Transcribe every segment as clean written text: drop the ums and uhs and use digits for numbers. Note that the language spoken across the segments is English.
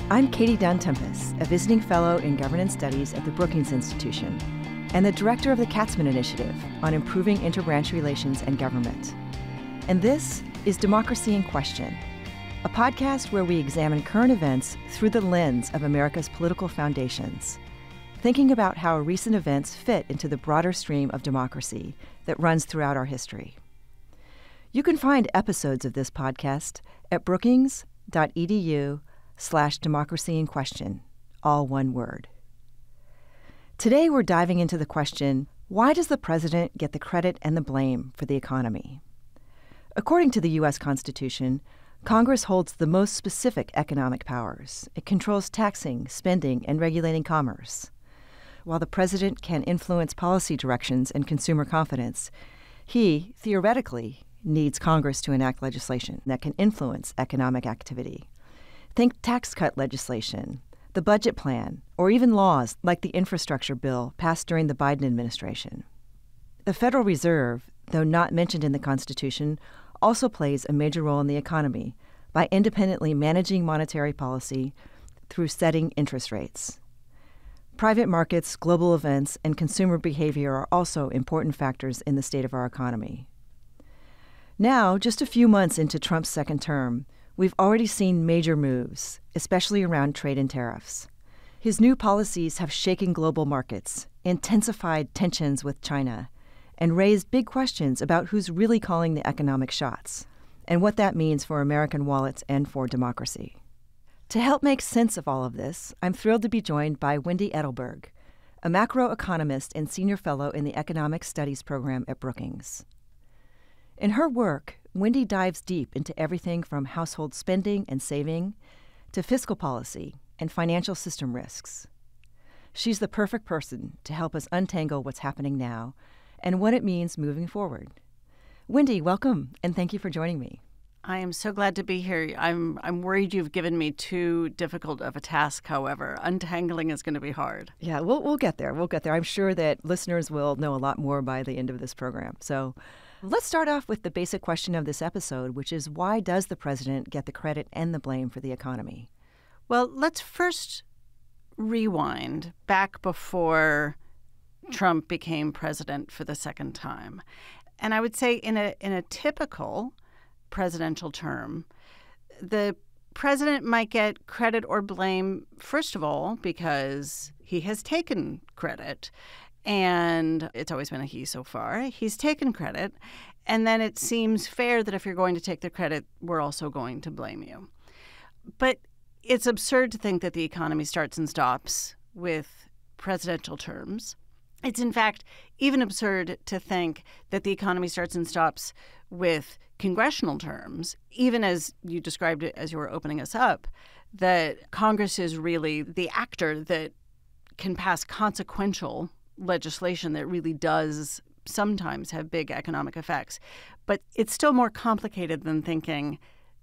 I'm Katie Dunn Tenpas, a visiting fellow in governance studies at the Brookings Institution and the director of the Katzman Initiative on improving interbranch relations and government. And this is Democracy in Question, a podcast where we examine current events through the lens of America's political foundations, thinking about how recent events fit into the broader stream of democracy that runs throughout our history. You can find episodes of this podcast at brookings.edu/democracy in question, all one word. Today we're diving into the question, why does the president get the credit and the blame for the economy? According to the U.S. Constitution, Congress holds the most specific economic powers. It controls taxing, spending, and regulating commerce. While the president can influence policy directions and consumer confidence, he, theoretically, needs Congress to enact legislation that can influence economic activity. Think tax cut legislation, the budget plan, or even laws like the infrastructure bill passed during the Biden administration. The Federal Reserve, though not mentioned in the Constitution, also plays a major role in the economy by independently managing monetary policy through setting interest rates. Private markets, global events, and consumer behavior are also important factors in the state of our economy. Now, just a few months into Trump's second term, we've already seen major moves, especially around trade and tariffs. His new policies have shaken global markets, intensified tensions with China, and raised big questions about who's really calling the economic shots and what that means for American wallets and for democracy. To help make sense of all of this, I'm thrilled to be joined by Wendy Edelberg, a macroeconomist and senior fellow in the Economic Studies program at Brookings. In her work, Wendy dives deep into everything from household spending and saving to fiscal policy and financial system risks. She's the perfect person to help us untangle what's happening now and what it means moving forward. Wendy, welcome, and thank you for joining me. I am so glad to be here. I'm worried you've given me too difficult of a task, however. Untangling is going to be hard. Yeah, we'll get there. We'll get there. I'm sure that listeners will know a lot more by the end of this program. So let's start off with the basic question of this episode, which is, why does the president get the credit and the blame for the economy? Well, let's first rewind back before Trump became president for the second time. And I would say in a typical presidential term, the president might get credit or blame, first of all, because he has taken credit. And it's always been a he so far. He's taken credit. And then it seems fair that if you're going to take the credit, we're also going to blame you. But it's absurd to think that the economy starts and stops with presidential terms. It's, in fact, even absurd to think that the economy starts and stops with congressional terms, even as you described it as you were opening us up, that Congress is really the actor that can pass consequential legislation that really does sometimes have big economic effects. But it's still more complicated than thinking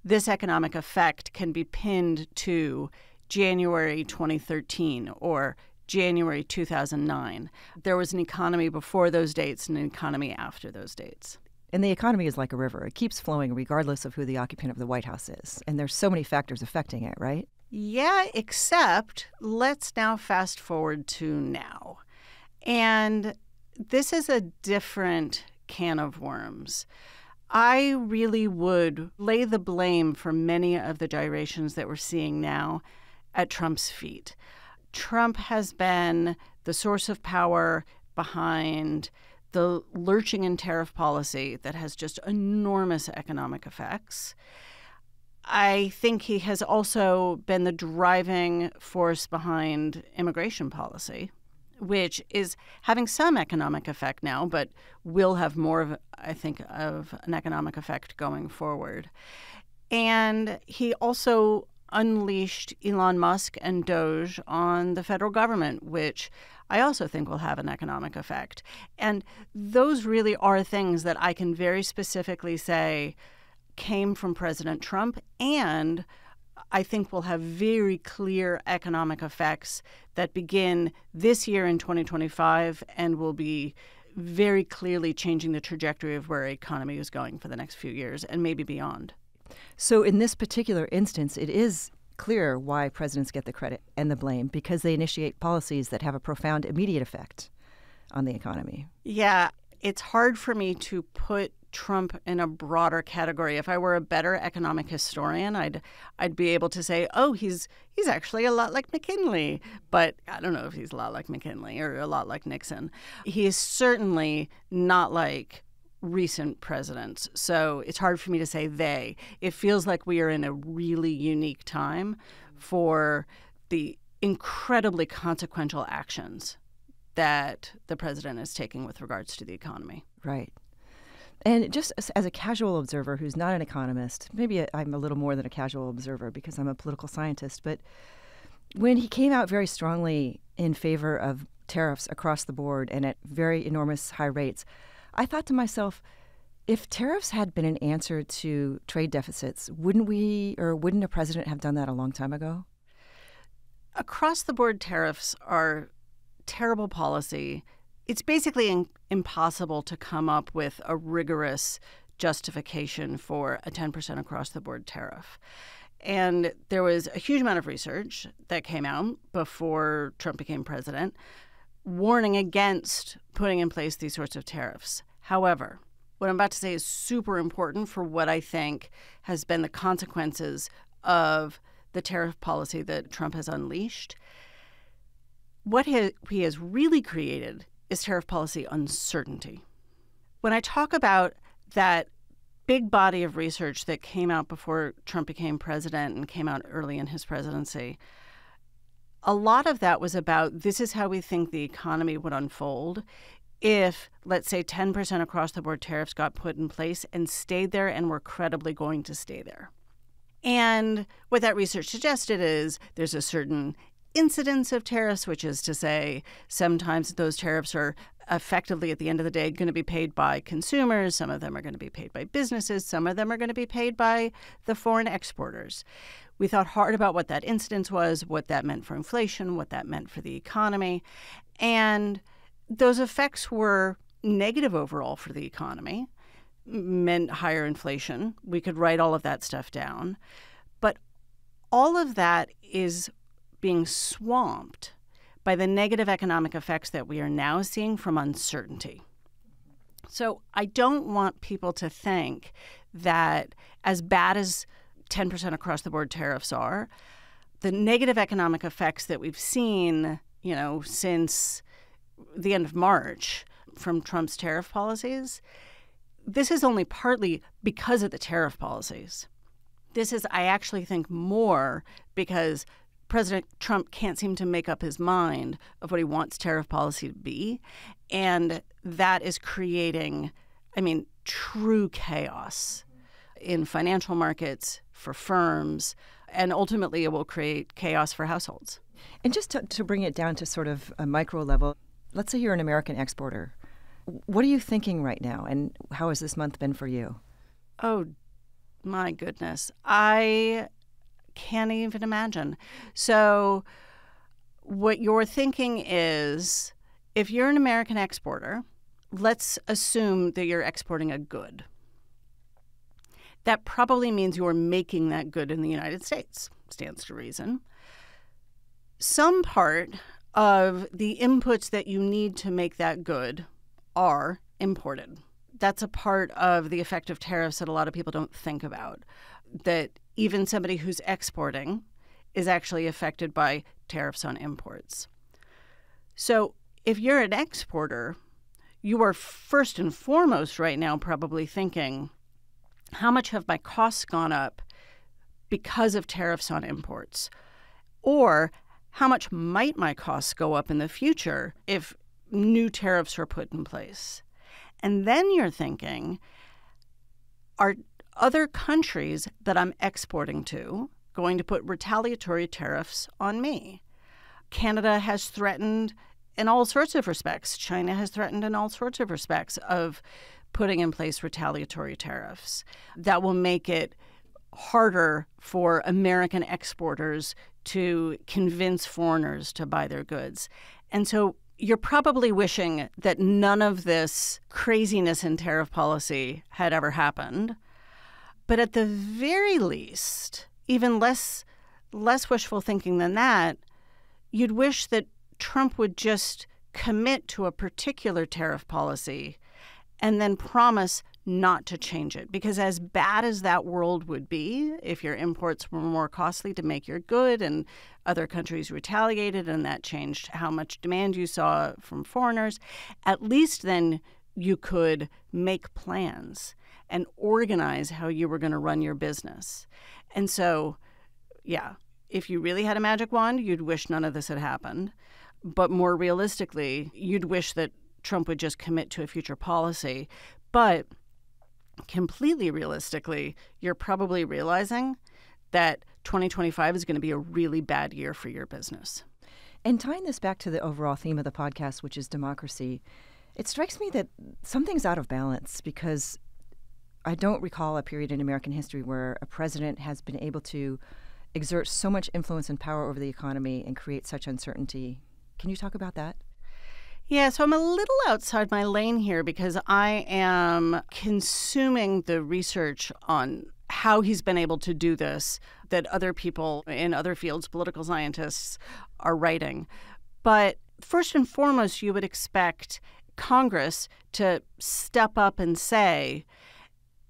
this economic effect can be pinned to January 2013 or January 2009. There was an economy before those dates and an economy after those dates. And the economy is like a river. It keeps flowing regardless of who the occupant of the White House is. And there's so many factors affecting it, right? Yeah, except let's now fast forward to now. And this is a different can of worms. I really would lay the blame for many of the gyrations that we're seeing now at Trump's feet. Trump has been the source of power behind the lurching in tariff policy that has just enormous economic effects. I think he has also been the driving force behind immigration policy, which is having some economic effect now, but will have more of, I think, of an economic effect going forward. And he also unleashed Elon Musk and Doge on the federal government, which I also think will have an economic effect. And those really are things that I can very specifically say came from President Trump, and I think will have very clear economic effects that begin this year in 2025 and will be very clearly changing the trajectory of where our economy is going for the next few years and maybe beyond. So in this particular instance, it is clear why presidents get the credit and the blame, because they initiate policies that have a profound immediate effect on the economy. Yeah, it's hard for me to put Trump in a broader category. If I were a better economic historian, I'd be able to say, oh, he's actually a lot like McKinley. But I don't know if he's a lot like McKinley or a lot like Nixon. He is certainly not like recent presidents. So it's hard for me to say they. It feels like we are in a really unique time for the incredibly consequential actions that the president is taking with regards to the economy. Right. And just as a casual observer who's not an economist, maybe I'm a little more than a casual observer because I'm a political scientist, but when he came out very strongly in favor of tariffs across the board and at very enormous high rates, I thought to myself, if tariffs had been an answer to trade deficits, wouldn't a president have done that a long time ago? Across the board tariffs are terrible policy. It's basically impossible to come up with a rigorous justification for a 10% across-the-board tariff. And there was a huge amount of research that came out before Trump became president warning against putting in place these sorts of tariffs. However, what I'm about to say is super important for what I think has been the consequences of the tariff policy that Trump has unleashed. What he has really created is tariff policy uncertainty. When I talk about that big body of research that came out before Trump became president and came out early in his presidency, a lot of that was about this is how we think the economy would unfold if, let's say, 10% across-the-board tariffs got put in place and stayed there and were credibly going to stay there. And what that research suggested is there's a certain incidence of tariffs, which is to say sometimes those tariffs are effectively at the end of the day going to be paid by consumers. Some of them are going to be paid by businesses. Some of them are going to be paid by the foreign exporters. We thought hard about what that incidence was, what that meant for inflation, what that meant for the economy. And those effects were negative overall for the economy, meant higher inflation. We could write all of that stuff down. But all of that is being swamped by the negative economic effects that we are now seeing from uncertainty. So I don't want people to think that as bad as 10% across-the-board tariffs are, the negative economic effects that we've seen, since the end of March from Trump's tariff policies, this is only partly because of the tariff policies. This is, I actually think, more because President Trump can't seem to make up his mind of what he wants tariff policy to be. And that is creating, true chaos in financial markets, for firms, and ultimately it will create chaos for households. And just to bring it down to sort of a micro level, let's say you're an American exporter. What are you thinking right now, and how has this month been for you? Oh, my goodness. I can't even imagine. So what you're thinking is, if you're an American exporter, let's assume that you're exporting a good. That probably means you're making that good in the United States. Stands to reason. Some part of the inputs that you need to make that good are imported. That's a part of the effect of tariffs that a lot of people don't think about, that even somebody who's exporting is actually affected by tariffs on imports. So if you're an exporter, you are first and foremost right now probably thinking, how much have my costs gone up because of tariffs on imports? Or how much might my costs go up in the future if new tariffs are put in place? And then you're thinking, are other countries that I'm exporting to going to put retaliatory tariffs on me? Canada has threatened in all sorts of respects. China has threatened in all sorts of respects of putting in place retaliatory tariffs that will make it harder for American exporters to convince foreigners to buy their goods. And so you're probably wishing that none of this craziness in tariff policy had ever happened. But at the very least, even less less wishful thinking than that, you'd wish that Trump would just commit to a particular tariff policy and then promise not to change it. Because as bad as that world would be, if your imports were more costly to make your good and other countries retaliated and that changed how much demand you saw from foreigners, at least then you could make plans and organize how you were going to run your business. And so, yeah, if you really had a magic wand, you'd wish none of this had happened. But more realistically, you'd wish that Trump would just commit to a future policy. But completely realistically, you're probably realizing that 2025 is going to be a really bad year for your business. And tying this back to the overall theme of the podcast, which is democracy, it strikes me that something's out of balance because I don't recall a period in American history where a president has been able to exert so much influence and power over the economy and create such uncertainty. Can you talk about that? Yeah, so I'm a little outside my lane here because I am consuming the research on how he's been able to do this that other people in other fields, political scientists, are writing. But first and foremost, you would expect Congress to step up and say,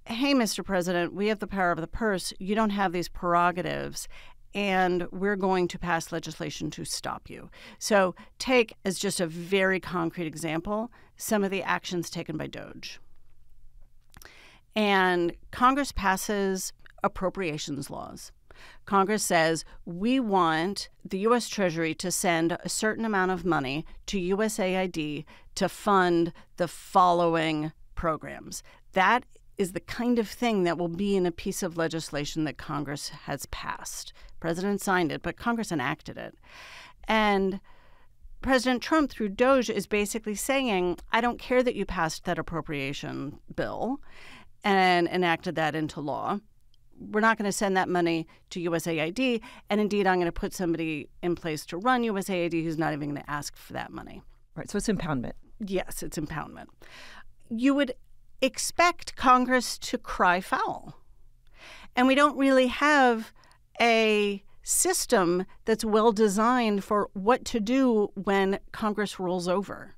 hey, Mr. President, we have the power of the purse. You don't have these prerogatives. And we're going to pass legislation to stop you. So take, as just a very concrete example, some of the actions taken by DOGE. And Congress passes appropriations laws. Congress says, we want the U.S. Treasury to send a certain amount of money to USAID to fund the following programs. That is the kind of thing that will be in a piece of legislation that Congress has passed. President signed it, but Congress enacted it. And President Trump, through DOGE, is basically saying, I don't care that you passed that appropriation bill and enacted that into law. We're not going to send that money to USAID. And indeed, I'm going to put somebody in place to run USAID who's not even going to ask for that money. Right. So it's impoundment. Yes, it's impoundment. You would expect Congress to cry foul. And we don't really have a system that's well designed for what to do when Congress rolls over.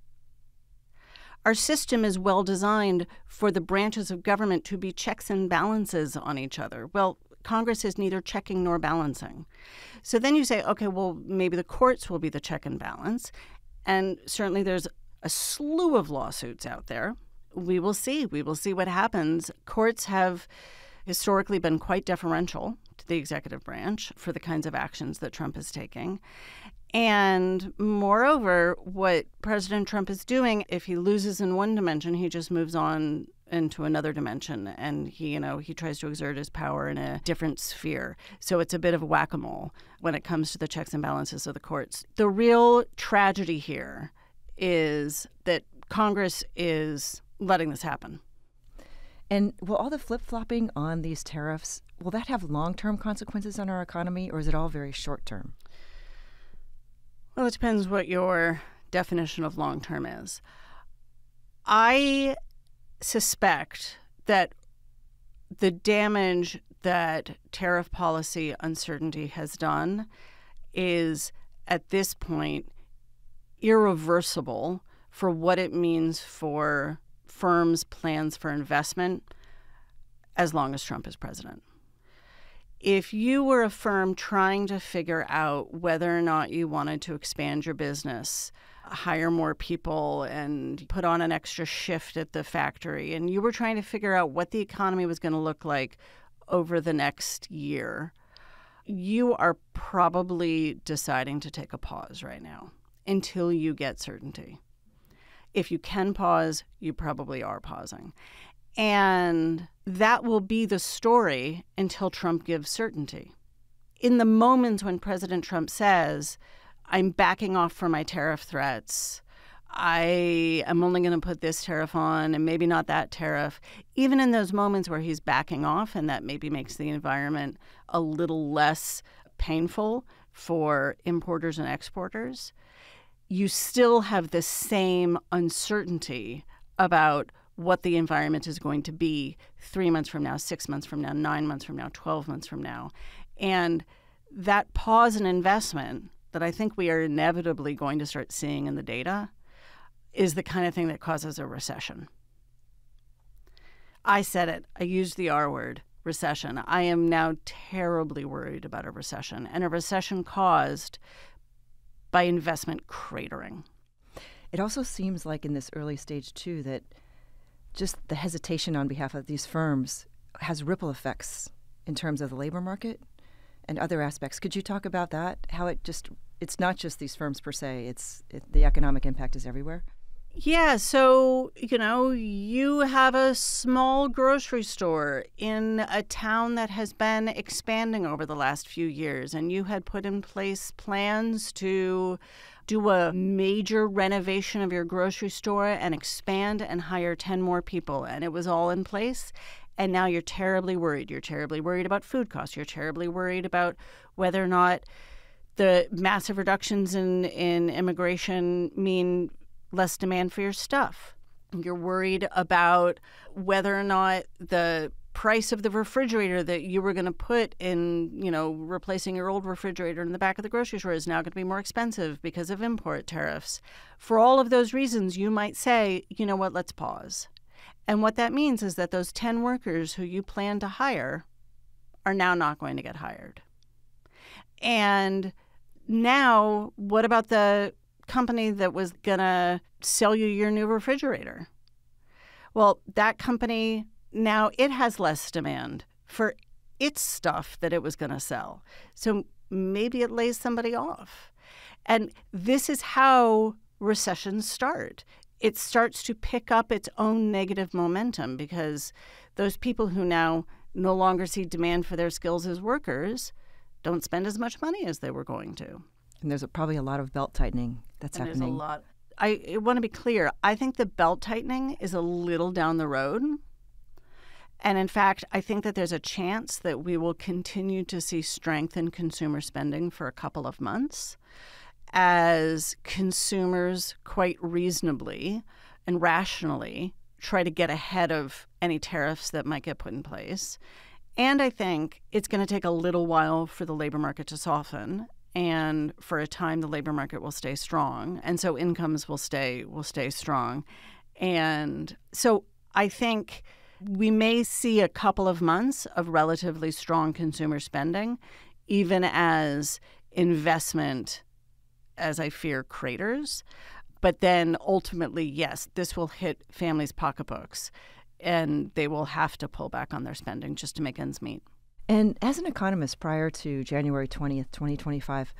Our system is well designed for the branches of government to be checks and balances on each other. Well, Congress is neither checking nor balancing. So then you say, okay, well, maybe the courts will be the check and balance. And certainly there's a slew of lawsuits out there. We will see. We will see what happens. Courts have historically been quite deferential to the executive branch for the kinds of actions that Trump is taking. And moreover, what President Trump is doing, if he loses in one dimension, he just moves on into another dimension, and he tries to exert his power in a different sphere. So it's a bit of whack-a-mole when it comes to the checks and balances of the courts. The real tragedy here is that Congress is letting this happen. And will all the flip-flopping on these tariffs, will that have long-term consequences on our economy, or is it all very short-term? Well, it depends what your definition of long-term is. I suspect that the damage that tariff policy uncertainty has done is, at this point, irreversible for what it means for firms' plans for investment as long as Trump is president. If you were a firm trying to figure out whether or not you wanted to expand your business, hire more people, and put on an extra shift at the factory, and you were trying to figure out what the economy was going to look like over the next year, you are probably deciding to take a pause right now until you get certainty. If you can pause, you probably are pausing. And that will be the story until Trump gives certainty. In the moments when President Trump says, I'm backing off from my tariff threats, I am only going to put this tariff on and maybe not that tariff, even in those moments where he's backing off and that maybe makes the environment a little less painful for importers and exporters, you still have the same uncertainty about what the environment is going to be 3 months from now, 6 months from now, 9 months from now, 12 months from now. And that pause in investment that I think we are inevitably going to start seeing in the data is the kind of thing that causes a recession. I said it. I used the R word, recession. I am now terribly worried about a recession, and a recession caused by investment cratering. It also seems like in this early stage, too, that just the hesitation on behalf of these firms has ripple effects in terms of the labor market and other aspects. Could you talk about that? How it's not just these firms per se, the economic impact is everywhere? Yeah, so, you have a small grocery store in a town that has been expanding over the last few years, and you had put in place plans to do a major renovation of your grocery store and expand and hire 10 more people, and it was all in place. And now you're terribly worried. You're terribly worried about food costs. You're terribly worried about whether or not the massive reductions in immigration mean less demand for your stuff. You're worried about whether or not the price of the refrigerator that you were going to put in, replacing your old refrigerator in the back of the grocery store is now going to be more expensive because of import tariffs. For all of those reasons, you might say, you know what, let's pause. And what that means is that those 10 workers who you plan to hire are now not going to get hired. And now, what about the company that was going to sell you your new refrigerator? Well, that company, now it has less demand for its stuff that it was going to sell. So maybe it lays somebody off. And this is how recessions start. It starts to pick up its own negative momentum because those people who now no longer see demand for their skills as workers don't spend as much money as they were going to. And there's probably a lot of belt tightening that's happening. There's a lot. I want to be clear. I think the belt tightening is a little down the road. And in fact, I think that there's a chance that we will continue to see strength in consumer spending for a couple of months as consumers quite reasonably and rationally try to get ahead of any tariffs that might get put in place. And I think it's going to take a little while for the labor market to soften. And for a time, the labor market will stay strong. And so incomes will stay strong. And so I think we may see a couple of months of relatively strong consumer spending, even as investment, as I fear, craters. But then ultimately, yes, this will hit families' pocketbooks, and they will have to pull back on their spending just to make ends meet. And as an economist prior to January 20th, 2025,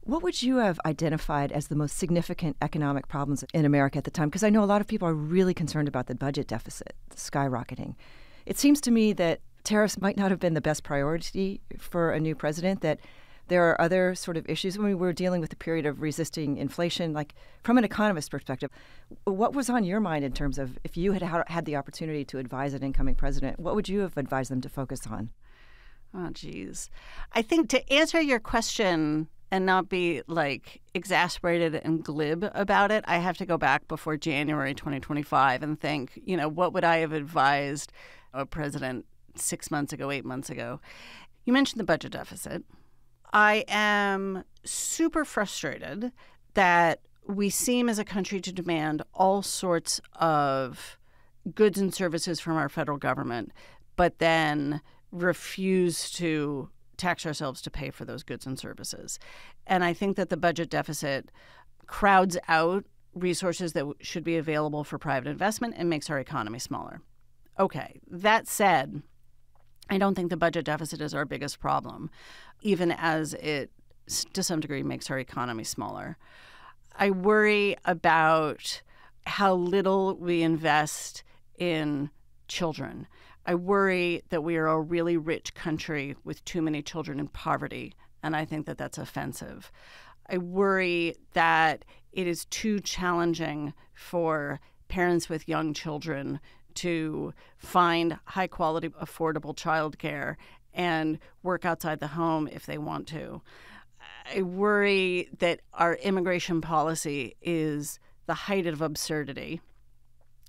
what would you have identified as the most significant economic problems in America at the time? Because I know a lot of people are really concerned about the budget deficit skyrocketing. It seems to me that tariffs might not have been the best priority for a new president, that there are other sort of issues. When we were dealing with the period of resisting inflation, like from an economist perspective, what was on your mind in terms of if you had the opportunity to advise an incoming president, what would you have advised them to focus on? Oh, geez. I think to answer your question and not be exasperated and glib about it, I have to go back before January 2025 and think, what would I have advised a president 6 months ago, 8 months ago? You mentioned the budget deficit. I am super frustrated that we seem as a country to demand all sorts of goods and services from our federal government, but then refuse to tax ourselves to pay for those goods and services. And I think that the budget deficit crowds out resources that should be available for private investment and makes our economy smaller. Okay, that said, I don't think the budget deficit is our biggest problem, even as it, to some degree, makes our economy smaller. I worry about how little we invest in children. I worry that we are a really rich country with too many children in poverty, and I think that that's offensive. I worry that it is too challenging for parents with young children to find high-quality, affordable childcare and work outside the home if they want to. I worry that our immigration policy is the height of absurdity,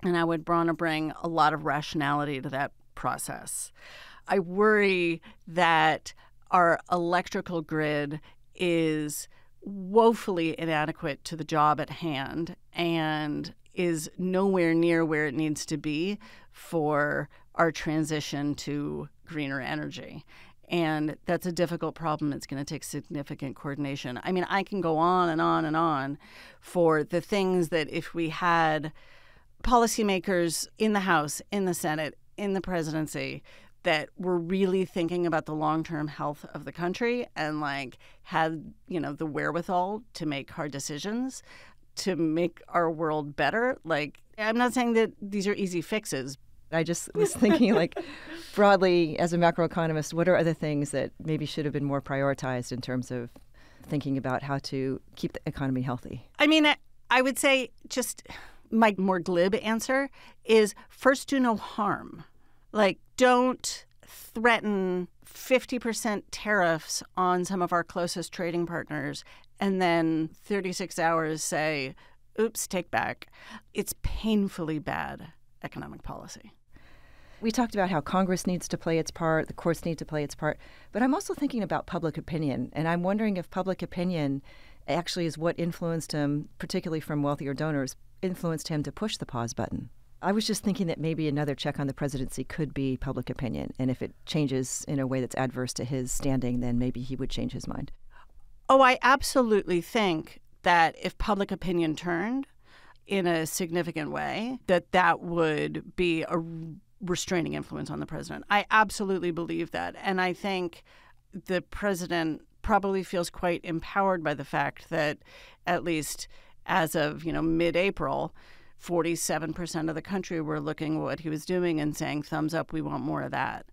and I would want to bring a lot of rationality to that process. I worry that our electrical grid is woefully inadequate to the job at hand and is nowhere near where it needs to be for our transition to greener energy. And that's a difficult problem. It's going to take significant coordination. I mean, I can go on and on and on for the things that if we had policymakers in the House, in the Senate, in the presidency that were really thinking about the long-term health of the country and had, the wherewithal to make hard decisions to make our world better. I'm not saying that these are easy fixes. I just was thinking, broadly, as a macroeconomist, what are other things that maybe should have been more prioritized in terms of thinking about how to keep the economy healthy? I mean, I would say just my more glib answer is first, do no harm. Don't threaten 50% tariffs on some of our closest trading partners and then 36 hours say, oops, take back. It's painfully bad economic policy. We talked about how Congress needs to play its part, the courts need to play its part, but I'm also thinking about public opinion, and I'm wondering if public opinion actually is what influenced him, particularly from wealthier donors, influenced him to push the pause button. I was just thinking that maybe another check on the presidency could be public opinion, and if it changes in a way that's adverse to his standing, then maybe he would change his mind. Oh, I absolutely think that if public opinion turned in a significant way, that would be a restraining influence on the president. I absolutely believe that. And I think the president probably feels quite empowered by the fact that at least as of, mid-April, 47% of the country were looking at what he was doing and saying, thumbs up, we want more of that.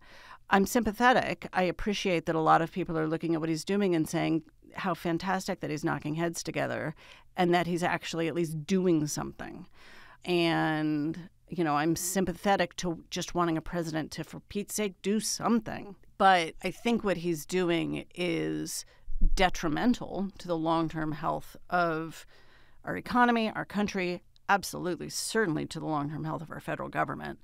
I'm sympathetic. I appreciate that a lot of people are looking at what he's doing and saying how fantastic that he's knocking heads together and that he's actually at least doing something. And, I'm sympathetic to just wanting a president to, for Pete's sake, do something. But I think what he's doing is detrimental to the long-term health of our economy, our country, absolutely, certainly to the long-term health of our federal government.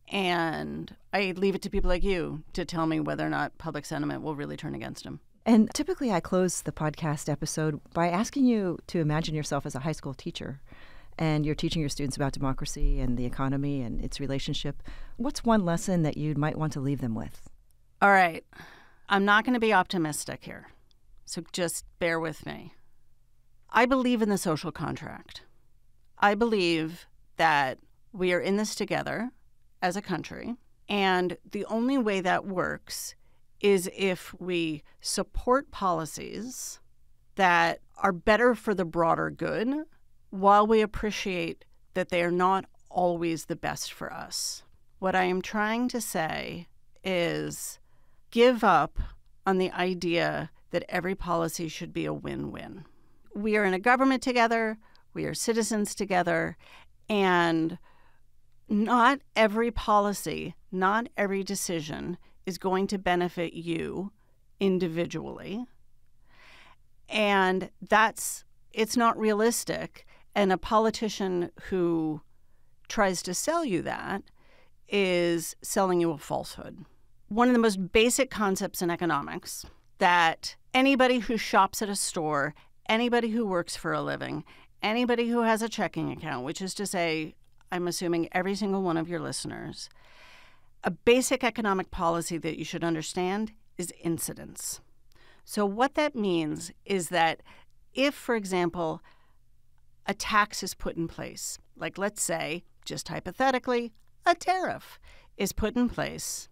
And I leave it to people like you to tell me whether or not public sentiment will really turn against him. And typically I close the podcast episode by asking you to imagine yourself as a high school teacher. And you're teaching your students about democracy and the economy and its relationship. What's one lesson that you might want to leave them with? All right. I'm not going to be optimistic here, so just bear with me. I believe in the social contract. I believe that we are in this together as a country, and the only way that works is if we support policies that are better for the broader good while we appreciate that they are not always the best for us. What I am trying to say is give up on the idea that every policy should be a win-win. We are in a government together, we are citizens together, and not every policy, not every decision is going to benefit you individually. And it's not realistic. And a politician who tries to sell you that is selling you a falsehood. One of the most basic concepts in economics that anybody who shops at a store, anybody who works for a living, anybody who has a checking account, which is to say, I'm assuming every single one of your listeners, a basic economic policy that you should understand is incidence. So what that means is that if, for example, a tax is put in place, like let's say, just hypothetically, a tariff is put in place,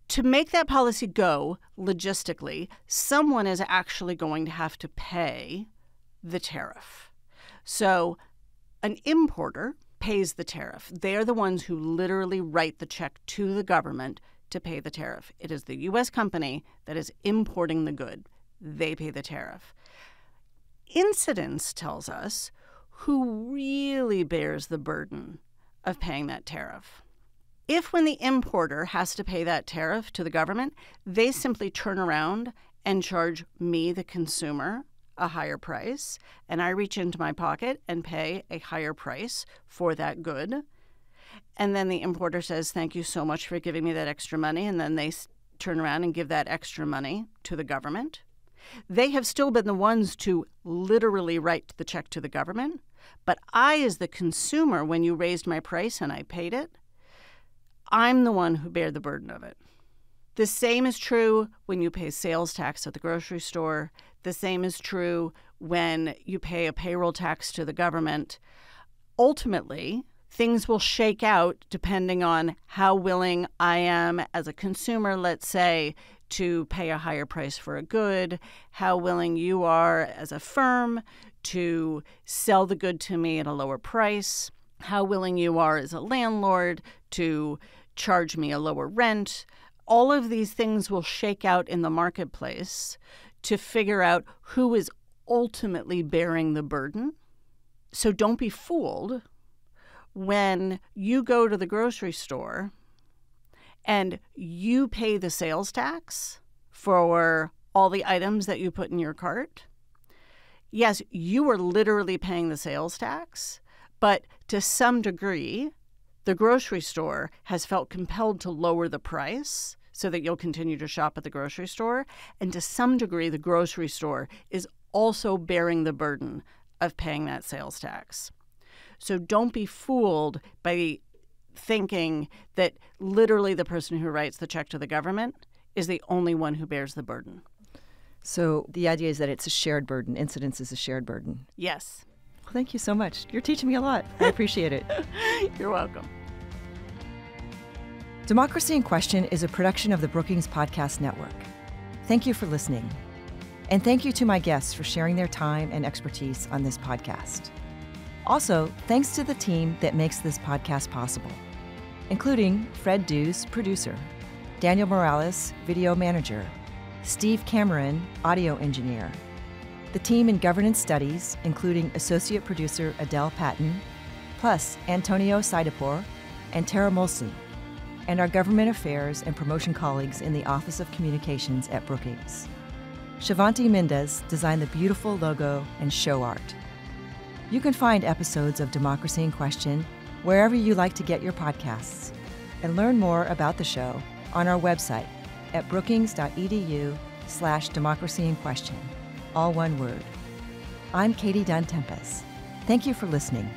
to make that policy go logistically, someone is actually going to have to pay the tariff. So an importer pays the tariff. They are the ones who literally write the check to the government to pay the tariff. It is the U.S. company that is importing the good. They pay the tariff. Incidence tells us who really bears the burden of paying that tariff. If when the importer has to pay that tariff to the government, they simply turn around and charge me, the consumer, a higher price, and I reach into my pocket and pay a higher price for that good, and then the importer says, thank you so much for giving me that extra money, and then they turn around and give that extra money to the government. They have still been the ones to literally write the check to the government. But I, as the consumer, when you raised my price and I paid it, I'm the one who bear the burden of it. The same is true when you pay sales tax at the grocery store. The same is true when you pay a payroll tax to the government. Ultimately, things will shake out depending on how willing I am as a consumer, let's say, to pay a higher price for a good, how willing you are as a firm to sell the good to me at a lower price, how willing you are as a landlord to charge me a lower rent. All of these things will shake out in the marketplace to figure out who is ultimately bearing the burden. So don't be fooled when you go to the grocery store and you pay the sales tax for all the items that you put in your cart. Yes, you are literally paying the sales tax, but to some degree, the grocery store has felt compelled to lower the price so that you'll continue to shop at the grocery store. And to some degree, the grocery store is also bearing the burden of paying that sales tax. So don't be fooled by thinking that literally the person who writes the check to the government is the only one who bears the burden. So the idea is that it's a shared burden. Incidence is a shared burden. Yes. Well, thank you so much. You're teaching me a lot. I appreciate it. You're welcome. Democracy in Question is a production of the Brookings Podcast Network. Thank you for listening. And thank you to my guests for sharing their time and expertise on this podcast. Also, thanks to the team that makes this podcast possible, including Fred Dews, producer, Daniel Morales, video manager, Steve Cameron, audio engineer, the team in governance studies, including associate producer Adele Patton, plus Antonio Saidapor and Tara Molson, and our government affairs and promotion colleagues in the Office of Communications at Brookings. Shivanti Mendez designed the beautiful logo and show art. You can find episodes of Democracy in Question wherever you like to get your podcasts, and learn more about the show on our website at brookings.edu/democracyinquestion, all one word. I'm Katie Dunn Tenpas. Thank you for listening.